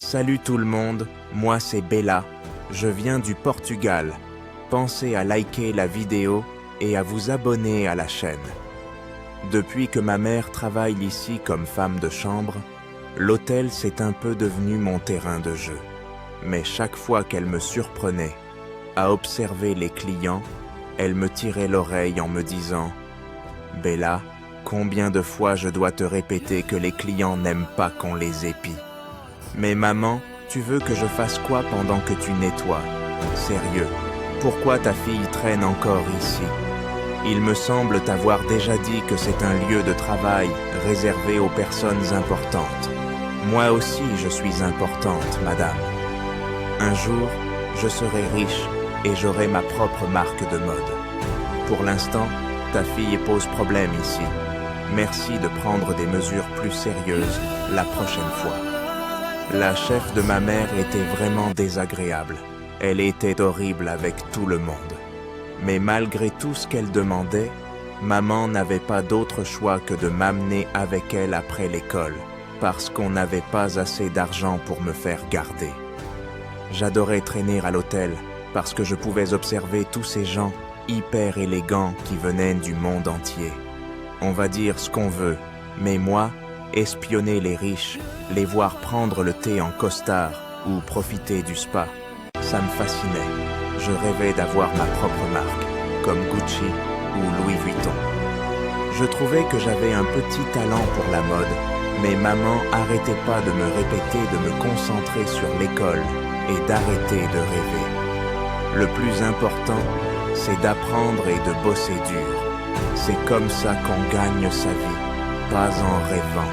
Salut tout le monde, moi c'est Bella, je viens du Portugal. Pensez à liker la vidéo et à vous abonner à la chaîne. Depuis que ma mère travaille ici comme femme de chambre, l'hôtel c'est un peu devenu mon terrain de jeu. Mais chaque fois qu'elle me surprenait à observer les clients, elle me tirait l'oreille en me disant « Bella, combien de fois je dois te répéter que les clients n'aiment pas qu'on les épie ? Mais maman, tu veux que je fasse quoi pendant que tu nettoies ? Sérieux, pourquoi ta fille traîne encore ici ? Il me semble t'avoir déjà dit que c'est un lieu de travail réservé aux personnes importantes. Moi aussi je suis importante, madame. Un jour, je serai riche et j'aurai ma propre marque de mode. Pour l'instant, ta fille pose problème ici. Merci de prendre des mesures plus sérieuses la prochaine fois. La chef de ma mère était vraiment désagréable. Elle était horrible avec tout le monde. Mais malgré tout ce qu'elle demandait, maman n'avait pas d'autre choix que de m'amener avec elle après l'école, parce qu'on n'avait pas assez d'argent pour me faire garder. J'adorais traîner à l'hôtel, parce que je pouvais observer tous ces gens hyper élégants qui venaient du monde entier. On va dire ce qu'on veut, mais moi, espionner les riches, les voir prendre le thé en costard ou profiter du spa, ça me fascinait. Je rêvais d'avoir ma propre marque, comme Gucci ou Louis Vuitton. Je trouvais que j'avais un petit talent pour la mode, mais maman arrêtait pas de me répéter de me concentrer sur l'école et d'arrêter de rêver. Le plus important, c'est d'apprendre et de bosser dur. C'est comme ça qu'on gagne sa vie, pas en rêvant.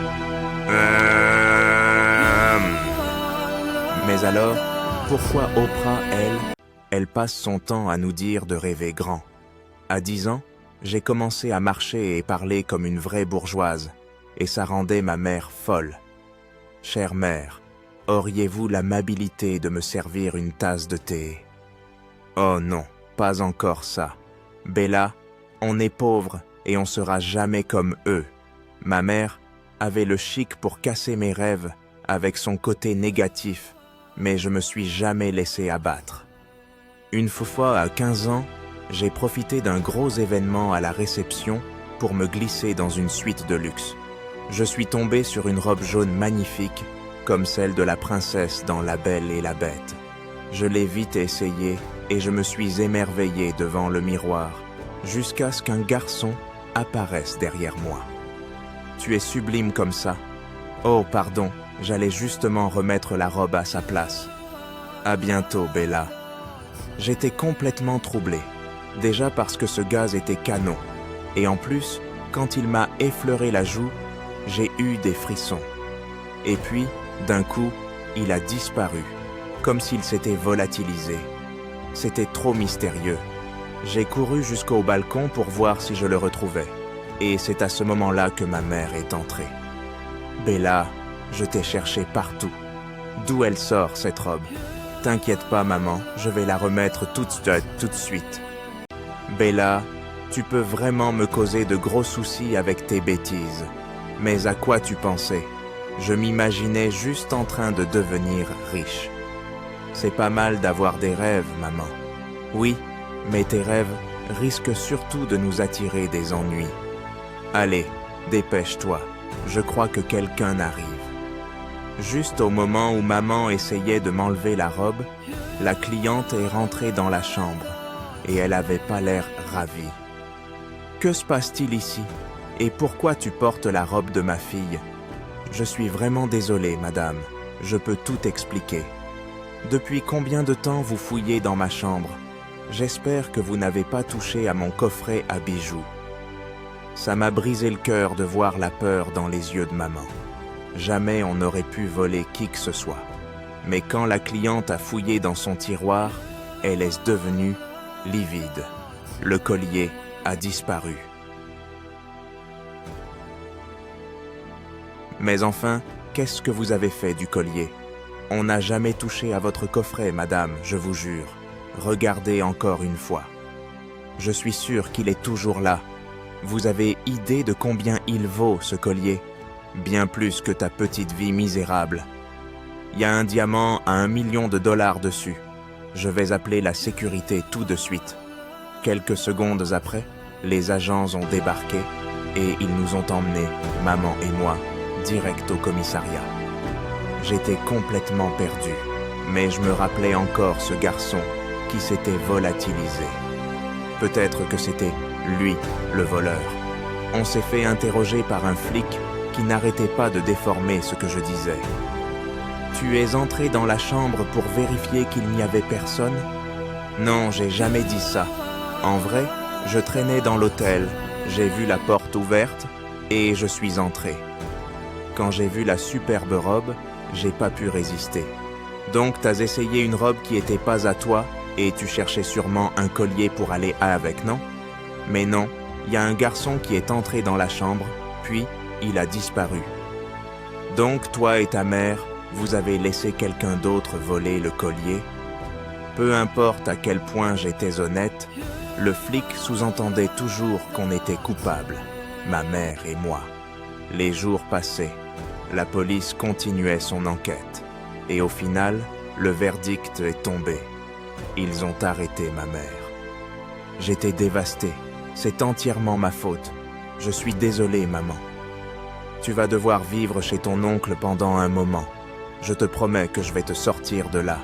Mais alors, pourquoi Oprah, elle passe son temps à nous dire de rêver grand? À 10 ans, j'ai commencé à marcher et parler comme une vraie bourgeoise, et ça rendait ma mère folle. Chère mère, auriez-vous l'amabilité de me servir une tasse de thé? Oh non, pas encore ça. Bella, on est pauvre et on sera jamais comme eux. Ma mère avait le chic pour casser mes rêves avec son côté négatif, mais je me suis jamais laissé abattre. Une fois à 15 ans, j'ai profité d'un gros événement à la réception pour me glisser dans une suite de luxe. Je suis tombé sur une robe jaune magnifique, comme celle de la princesse dans La Belle et la Bête. Je l'ai vite essayée et je me suis émerveillé devant le miroir, jusqu'à ce qu'un garçon apparaisse derrière moi. Tu es sublime comme ça. Oh, pardon, j'allais justement remettre la robe à sa place. À bientôt, Bella. J'étais complètement troublé, déjà parce que ce gaz était canon, et en plus, quand il m'a effleuré la joue, j'ai eu des frissons. Et puis, d'un coup, il a disparu, comme s'il s'était volatilisé. C'était trop mystérieux. J'ai couru jusqu'au balcon pour voir si je le retrouvais, et c'est à ce moment-là que ma mère est entrée. Bella, je t'ai cherché partout. D'où elle sort, cette robe? T'inquiète pas, maman, je vais la remettre tout de suite. Bella, tu peux vraiment me causer de gros soucis avec tes bêtises. Mais à quoi tu pensais? Je m'imaginais juste en train de devenir riche. C'est pas mal d'avoir des rêves, maman. Oui, mais tes rêves risquent surtout de nous attirer des ennuis. Allez, dépêche-toi, je crois que quelqu'un arrive. Juste au moment où maman essayait de m'enlever la robe, la cliente est rentrée dans la chambre, et elle avait pas l'air ravie. Que se passe-t-il ici? Et pourquoi tu portes la robe de ma fille? Je suis vraiment désolé, madame, je peux tout expliquer. Depuis combien de temps vous fouillez dans ma chambre? J'espère que vous n'avez pas touché à mon coffret à bijoux. Ça m'a brisé le cœur de voir la peur dans les yeux de maman. Jamais on n'aurait pu voler qui que ce soit. Mais quand la cliente a fouillé dans son tiroir, elle est devenue livide. Le collier a disparu. Mais enfin, qu'est-ce que vous avez fait du collier? On n'a jamais touché à votre coffret, madame, je vous jure. Regardez encore une fois. Je suis sûr qu'il est toujours là. Vous avez idée de combien il vaut, ce collier? Bien plus que ta petite vie misérable. Il y a un diamant à $1 million dessus. Je vais appeler la sécurité tout de suite. » Quelques secondes après, les agents ont débarqué et ils nous ont emmenés, maman et moi, direct au commissariat. J'étais complètement perdu, mais je me rappelais encore ce garçon qui s'était volatilisé. Peut-être que c'était lui, le voleur. On s'est fait interroger par un flic qui n'arrêtait pas de déformer ce que je disais. « Tu es entré dans la chambre pour vérifier qu'il n'y avait personne ?» « Non, j'ai jamais dit ça. En vrai, je traînais dans l'hôtel, j'ai vu la porte ouverte et je suis entré. Quand j'ai vu la superbe robe, j'ai pas pu résister. Donc t'as essayé une robe qui était pas à toi et tu cherchais sûrement un collier pour aller avec, non? Mais non, il y a un garçon qui est entré dans la chambre, puis il a disparu. Donc toi et ta mère, vous avez laissé quelqu'un d'autre voler le collier? Peu importe à quel point j'étais honnête, le flic sous-entendait toujours qu'on était coupables, ma mère et moi. Les jours passaient, la police continuait son enquête, et au final, le verdict est tombé. Ils ont arrêté ma mère. J'étais dévasté, c'est entièrement ma faute. Je suis désolé, maman. Tu vas devoir vivre chez ton oncle pendant un moment. Je te promets que je vais te sortir de là.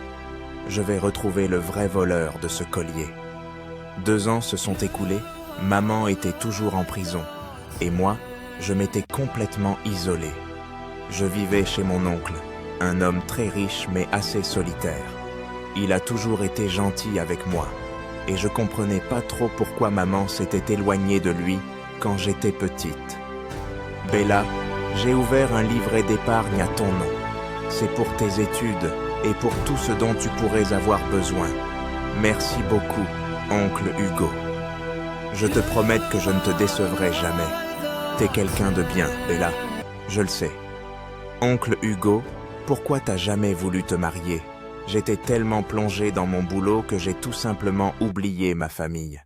Je vais retrouver le vrai voleur de ce collier. 2 ans se sont écoulés, maman était toujours en prison, et moi, je m'étais complètement isolé. Je vivais chez mon oncle, un homme très riche mais assez solitaire. Il a toujours été gentil avec moi, et je comprenais pas trop pourquoi maman s'était éloignée de lui quand j'étais petite. Bella, j'ai ouvert un livret d'épargne à ton nom. C'est pour tes études et pour tout ce dont tu pourrais avoir besoin. Merci beaucoup, oncle Hugo. Je te promets que je ne te décevrai jamais. T'es quelqu'un de bien, Bella, je le sais. Oncle Hugo, pourquoi t'as jamais voulu te marier? J'étais tellement plongé dans mon boulot que j'ai tout simplement oublié ma famille.